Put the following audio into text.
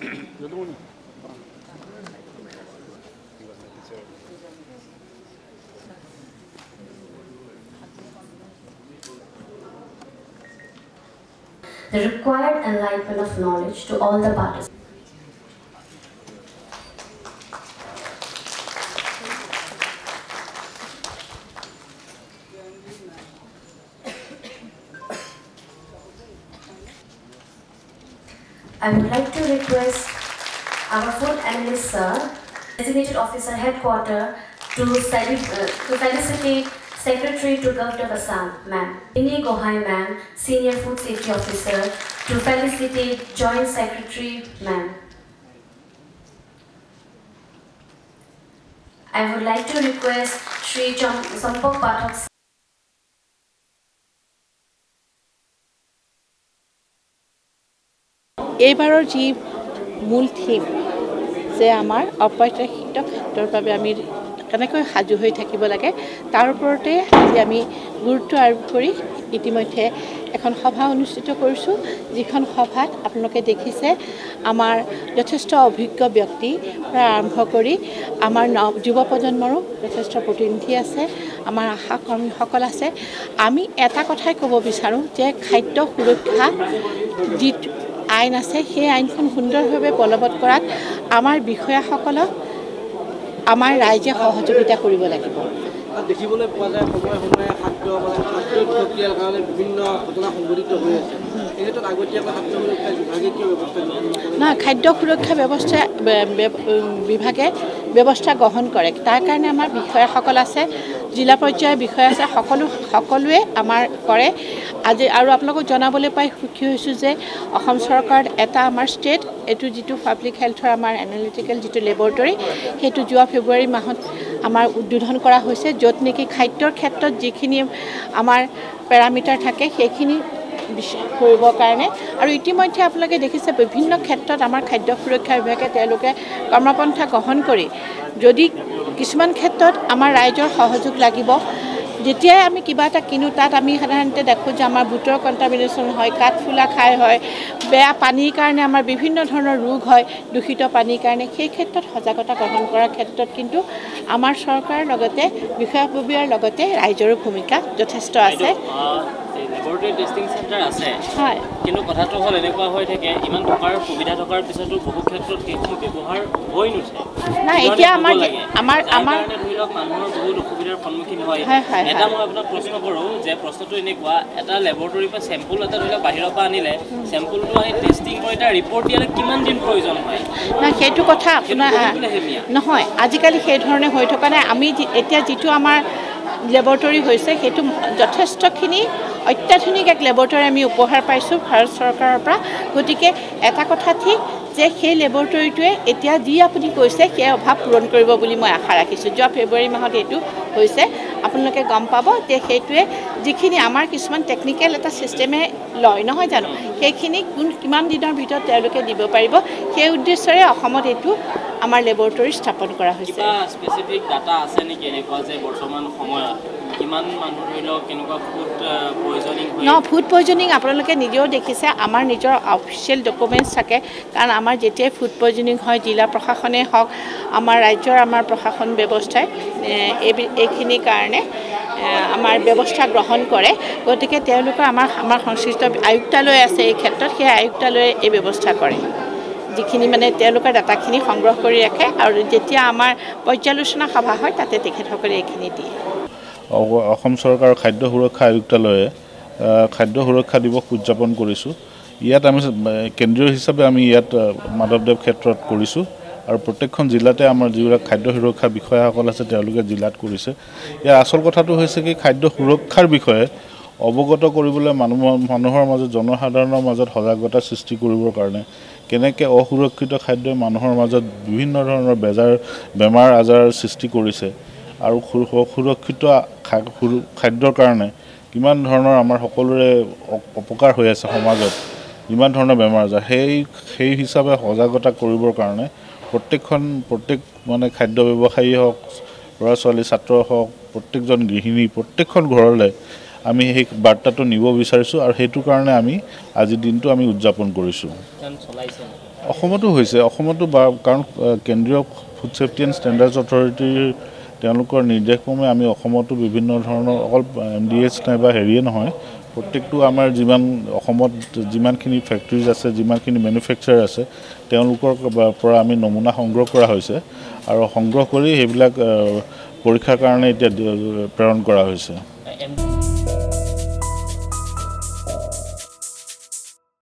The required enlightenment of knowledge to all the participants. I would like to request our food analyst sir, designated officer headquarters, to felicitate Secretary to Gov of Assam, ma'am. Inni Gohai, ma'am, Senior Food Safety Officer, to felicitate Joint Secretary, ma'am. I would like to request Shri Sampak Pathak. এইবাৰৰ যি মূল theme যে আমাৰ অপ্ৰত্যাশিত খাদ্যৰ বাবে আমি কেনেকৈ সাজু হৈ থাকিব লাগে তাৰ ওপৰতে আজি আমি গুৰুত্ব আৰোপ কৰি ইতিমধ্যে এখন সভা অনুষ্ঠিত কৰিছোঁ, যিখন সভাত আপোনালোকে দেখিছে আমাৰ যথেষ্ট অভিজ্ঞ ব্যক্তি পৰা আৰম্ভ কৰি আমাৰ যুৱ প্ৰজন্মৰো যথেষ্ট প্ৰতিনিধি আছে, আমাৰ আশা কৰ্মীসকল আছে। আমি এটা কথাই ক'ব বিচাৰোঁ যে খাদ্য সুৰক্ষা যি আইন আছে সেই আইনখন সুন্দৰভাৱে বলবৎ কৰাত আমাৰ বিষয়াসকলক আমাৰ ৰাইজে সহযোগিতা কৰিব লাগিব। দেখিবলৈ পোৱা যায় সময়ে সময়ে খাদ্য প্ৰক্ৰিয়াৰ কাৰণে বিভিন্ন ঘটনা সংঘটিত হৈ আছে। এই ক্ষেত্ৰত আগতীয়াকৈ খাদ্য সুৰক্ষা বিভাগে কি ব্যৱস্থা না খাদ্য সুৰক্ষা বিভাগে ব্যৱস্থা গ্ৰহণ কৰে, তাৰ কাৰণে আমাৰ বিষয়াসকল আছে, জিলা পৰ্যায়ৰ বিষয়া আছে, সকলোৱে আমাৰ কৰে। আজি আৰু আপোনালোকক জনাবলৈ পাই সুখী হৈছোঁ যে অসম চৰকাৰত এটা আমাৰ ষ্টেট এইটো যিটো পাব্লিক হেল্থৰ আমাৰ এনালিটিকেল যিটো লেবৰেটৰী সেইটো যোৱা ফেব্ৰুৱাৰী মাহত আমাৰ উদ্বোধন কৰা হৈছে, য'ত নেকি খাদ্যৰ ক্ষেত্ৰত যিখিনি আমাৰ পেৰামিটাৰ থাকে সেইখিনি কৰিবৰ কাৰণে। আৰু ইতিমধ্যে আপোনালোকে দেখিছে বিভিন্ন ক্ষেত্ৰত আমাৰ খাদ্য সুৰক্ষা বিভাগে তেওঁলোকে কৰ্মপন্থা গ্ৰহণ কৰি যদি কিছুমান ক্ষেত্ৰত আমাৰ ৰাইজৰ সহযোগ লাগিব। যেতিয়াই আমি কিবা এটা কিনো তাত আমি সাধাৰণতে দেখোঁ যে আমাৰ বুটৰ কণ্টামিনেশ্যন হয়, কাঠফুলা খাই হয়, বেয়া পানীৰ কাৰণে আমাৰ বিভিন্ন ধৰণৰ ৰোগ হয়, দূষিত পানীৰ কাৰণে। সেই ক্ষেত্ৰত সজাগতা গ্ৰহণ কৰাৰ ক্ষেত্ৰত কিন্তু আমাৰ চৰকাৰৰ লগতে বিষয়ববীয়াৰ লগতে ৰাইজৰো ভূমিকা যথেষ্ট আছে। লেবৰেটৰী টেষ্টিং চেণ্টাৰ আছে, হয়, কিন্তু কথাটো হ'ল এনেকুৱা হৈ থাকে ইমান টকাৰ সুবিধা থকাৰ পিছতো বহু ক্ষেত্ৰত সেইসমূহ ব্যৱহাৰ হৈ নুঠে। নাই এতিয়া আমাৰ ধৰি লওক মানুহৰ বহুত অসুবিধাৰ সন্মুখীন হয়। এটা মই আপোনাক প্ৰশ্ন কৰোঁ যে প্ৰশ্নটো এনেকুৱা, এটা লেবৰেটৰীৰ পৰা চেম্পুল এটা ধৰি লওক বাহিৰৰ পৰা আনিলে চেম্পুলটো আনি টেষ্টিং কৰি তাৰ ৰিপৰ্ট দিয়ালে কিমান দিন প্ৰয়োজন হয়? নাই সেইটো কথা আপোনাৰ নহয়, আজিকালি সেইধৰণে হৈ থকা নাই। আমি এতিয়া যিটো আমাৰ লেবৰেটৰী হৈছে সেইটো যথেষ্টখিনি অত্যাধুনিক এক লেবৰেটৰী আমি উপহাৰ পাইছোঁ ভাৰত চৰকাৰৰ পৰা। গতিকে এটা কথা ঠিক যে সেই লেবৰেটৰীটোৱে এতিয়া যি আপুনি কৈছে সেই অভাৱ পূৰণ কৰিব বুলি মই আশা ৰাখিছোঁ। যোৱা ফেব্ৰুৱাৰী মাহত এইটো হৈছে, আপোনালোকে গম পাব যে সেইটোৱে যিখিনি আমাৰ কিছুমান টেকনিকেল এটা ছিষ্টেমে লয় নহয় জানো, সেইখিনি কিমান দিনৰ ভিতৰত তেওঁলোকে দিব পাৰিব, সেই উদ্দেশ্যৰে অসমত এইটো আমাৰ লেবৰেটৰী স্থাপন কৰা হৈছে। স্পেচিফিক ডাটা আছে নেকি এনেকুৱা যে বৰ্তমান সময়ত কিমান মানুহ ধৰি লওক কেনেকুৱা ফুড পয়জনিং হয়? ফুড পয়জনিং আপোনালোকে নিজেও দেখিছে, আমাৰ নিজৰ অফিচিয়েল ডকুমেণ্টছ থাকে। কাৰণ আমাৰ যেতিয়াই ফুড পয়জনিং হয় জিলা প্ৰশাসনেই হওক আমাৰ ৰাজ্যৰ আমাৰ প্ৰশাসন ব্যৱস্থাই এইখিনিৰ কাৰণে আমাৰ ব্যৱস্থা গ্ৰহণ কৰে। গতিকে তেওঁলোকৰ আমাৰ সংশ্লিষ্ট আয়ুক্তালয় আছে এই ক্ষেত্ৰত, সেই আয়ুক্তালয়ে এই ব্যৱস্থা কৰে, যিখিনি মানে তেওঁলোকৰ ডাটাখিনি সংগ্ৰহ কৰি ৰাখে। আৰু যেতিয়া আমাৰ পৰ্যালোচনা সভা হয় তাতে তেখেতসকলে এইখিনি দিয়ে। অসম চৰকাৰৰ খাদ্য সুৰক্ষা আয়ুক্তালয়ে খাদ্য সুৰক্ষা দিৱস উদযাপন কৰিছোঁ। ইয়াত আমি কেন্দ্ৰীয় হিচাপে আমি ইয়াত মাধৱদেৱ ক্ষেত্ৰত কৰিছোঁ আৰু প্ৰত্যেকখন জিলাতে আমাৰ যিবিলাক খাদ্য সুৰক্ষা বিষয়াসকল আছে তেওঁলোকে জিলাত কৰিছে। ইয়াৰ আচল কথাটো হৈছে কি খাদ্য সুৰক্ষাৰ বিষয়ে অৱগত কৰিবলৈ মানুহৰ মাজত জনসাধাৰণৰ মাজত সজাগতা সৃষ্টি কৰিবৰ কাৰণে কেনেকৈ অসুৰক্ষিত খাদ্যই মানুহৰ মাজত বিভিন্ন ধৰণৰ বেমাৰ আজাৰ সৃষ্টি কৰিছে আৰু সুৰক্ষিত খাদ্যৰ কাৰণে কিমান ধৰণৰ আমাৰ সকলোৰে অপকাৰ হৈ আছে সমাজত, যিমান ধৰণৰ বেমাৰ আজাৰ, সেই হিচাপে সজাগতা কৰিবৰ কাৰণে প্ৰত্যেক মানে খাদ্য ব্যৱসায়ী হওক, ল'ৰা ছোৱালী ছাত্ৰ হওক, প্ৰত্যেকজন গৃহিণী প্ৰত্যেকখন ঘৰলৈ আমি সেই বাৰ্তাটো নিব বিচাৰিছোঁ আৰু সেইটো কাৰণে আমি আজিৰ দিনটো আমি উদযাপন কৰিছোঁ। অসমতো হৈছে অসমতো কাৰণ কেন্দ্ৰীয় ফুড ছেফটি এণ্ড ষ্টেণ্ডাৰ্ডছ অথৰিটিৰ তেওঁলোকৰ নিৰ্দেশক্ৰমে আমি অসমতো বিভিন্ন ধৰণৰ অকল MDH নাইবা হেৰিয়ে নহয় প্ৰত্যেকটো আমাৰ যিমান অসমত যিমানখিনি ফেক্টৰিজ আছে যিমানখিনি মেনুফেকচাৰ আছে তেওঁলোকৰ পৰা আমি নমুনা সংগ্ৰহ কৰা হৈছে আৰু সংগ্ৰহ কৰি সেইবিলাক পৰীক্ষাৰ কাৰণে এতিয়া প্ৰেৰণ কৰা হৈছে